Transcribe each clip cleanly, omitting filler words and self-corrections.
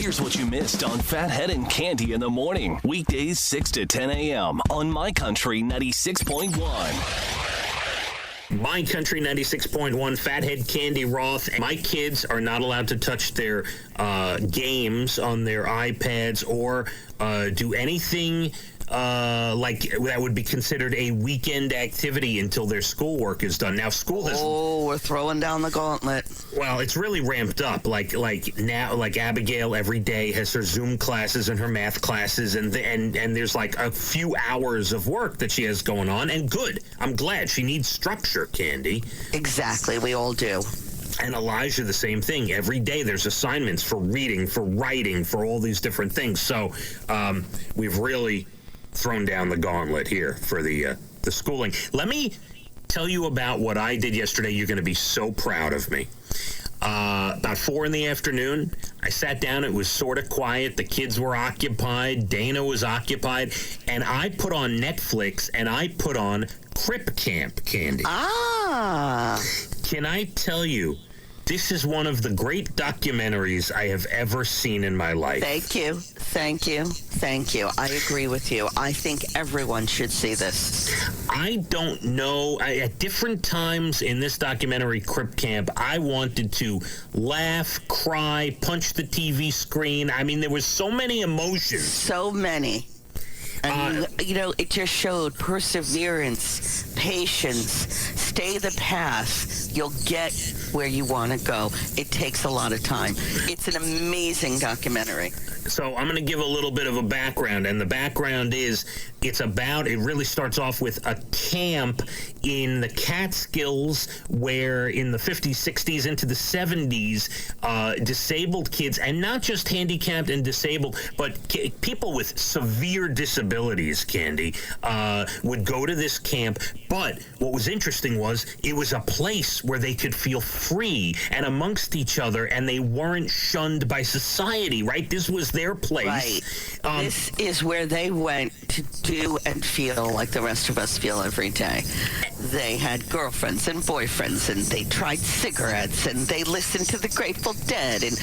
Here's what you missed on Phathead and Cande in the morning. Weekdays 6 to 10 a.m. on My Country 96.1. My Country 96.1, Phathead, Cande, Roth. My kids are not allowed to touch their games on their iPads or do anything like that would be considered a weekend activity until their schoolwork is done. Now, school has... Oh, we're throwing down the gauntlet. Well, it's really ramped up. Like now, like Abigail every day has her Zoom classes and her math classes, and there's like a few hours of work that she has going on, and good. I'm glad. She needs structure, Cande. Exactly. We all do. And Elijah, the same thing. Every day there's assignments for reading, for writing, for all these different things. So we've really thrown down the gauntlet here for the schooling. Let me tell you about what I did yesterday. You're going to be so proud of me. About 4 in the afternoon, I sat down. It was sort of quiet. The kids were occupied. Dana was occupied. And I put on Netflix, and I put on Crip Camp, Cande. Ah. Can I tell you, this is one of the great documentaries I have ever seen in my life. Thank you. Thank you. Thank you. I agree with you. I think everyone should see this. I don't know. At different times in this documentary, Crip Camp, I wanted to laugh, cry, punch the TV screen. I mean, there was so many emotions. So many. And, it just showed perseverance, patience, stay the path. You'll get where you want to go. It takes a lot of time. It's an amazing documentary. So I'm going to give a little bit of a background, and the background is it really starts off with a camp in the Catskills where in the 50s, 60s, into the 70s, disabled kids, and not just handicapped and disabled, but people with severe disabilities, Cande, would go to this camp. But what was interesting was it was a place where they could feel free and amongst each other, and they weren't shunned by society, right? This was their place. Right. This is where they went to do and feel like the rest of us feel every day. They had girlfriends and boyfriends, and they tried cigarettes, and they listened to the Grateful Dead, and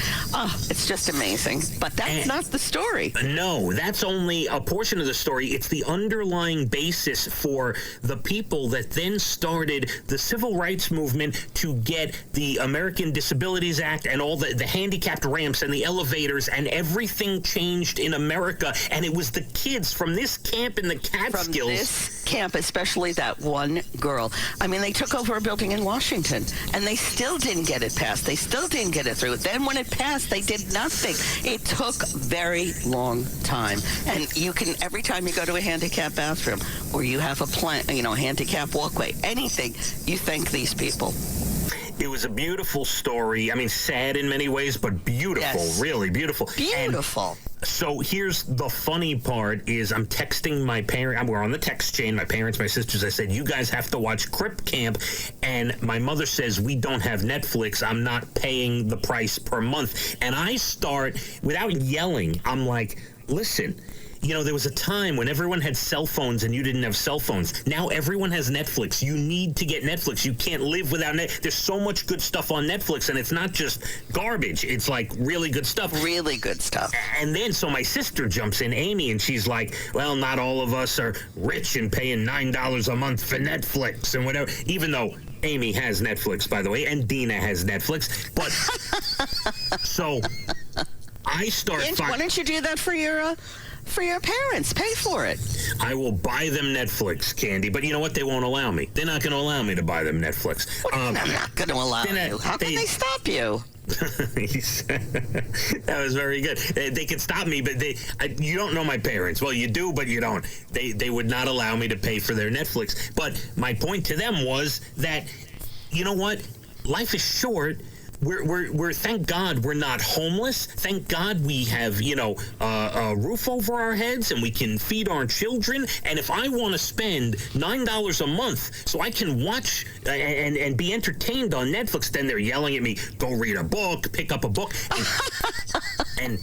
it's just amazing. But that's not the story. No, that's only a portion of the story. It's the underlying basis for the people that then started the civil rights movement to get the American Disabilities Act and all the handicapped ramps and the elevators, and everything changed in America. And it was the kids from this camp in the Catskills. From this camp, especially that one girl. I mean, they took over a building in Washington, and they still didn't get it passed. They still didn't get it through. Then when it passed, they did nothing. It took a very long time. And you can, every time you go to a handicap bathroom, or you have a handicap walkway, anything, you thank these people. It was a beautiful story. I mean, sad in many ways, but beautiful, yes. Really beautiful. Beautiful. And so here's the funny part is I'm texting my parents. We're on the text chain, my parents, my sisters. I said, you guys have to watch Crip Camp. And my mother says, we don't have Netflix. I'm not paying the price per month. And I start, without yelling, I'm like, listen, there was a time when everyone had cell phones and you didn't have cell phones. Now everyone has Netflix. You need to get Netflix. You can't live without Netflix. There's so much good stuff on Netflix, and it's not just garbage. It's like really good stuff. Really good stuff. And then so my sister jumps in, Amy, and she's like, well, not all of us are rich and paying $9 a month for Netflix and whatever, even though Amy has Netflix, by the way, and Dina has Netflix. But so I start... Why don't you do that for your parents? Pay for it. I will buy them Netflix, Cande, but you know what? They won't allow me. They're not going to allow me to buy them Netflix. I'm not going to allow you. How can they stop you? That was very good. They could stop me, but you don't know my parents. Well, you do, but you don't. They would not allow me to pay for their Netflix. But my point to them was that, you know what? Life is short. We're thank God we're not homeless. Thank God we have, a roof over our heads and we can feed our children. And if I want to spend $9 a month so I can watch and be entertained on Netflix, then they're yelling at me, go read a book, pick up a book. And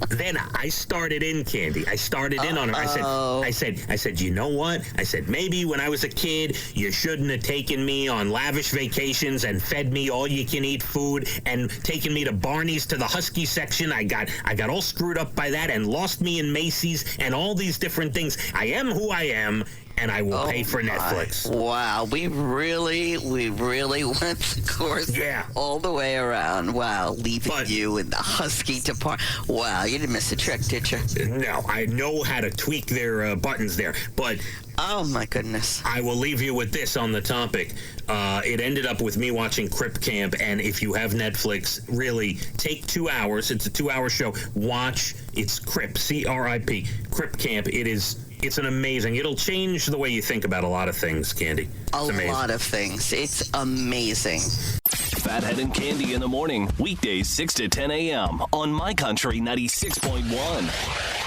Then I started in, Candy. I started in on it. I said, you know what? I said, maybe when I was a kid, you shouldn't have taken me on lavish vacations and fed me all-you-can-eat food and taken me to Barney's to the Husky section. I got all screwed up by that and lost me in Macy's and all these different things. I am who I am, and I will pay for Netflix. Wow, we really went the course all the way around. Wow, leaving you in the Husky department. Wow, you didn't miss a trick, did you? No, I know how to tweak their buttons there, but... Oh, my goodness. I will leave you with this on the topic. It ended up with me watching Crip Camp, and if you have Netflix, really, take 2 hours. It's a 2-hour show. Watch. It's Crip, C-R-I-P, Crip Camp. It's an amazing. It'll change the way you think about a lot of things, Candy. It's amazing. A lot of things. It's amazing. Phathead and Cande in the morning, weekdays 6 to 10 a.m. on My Country 96.1.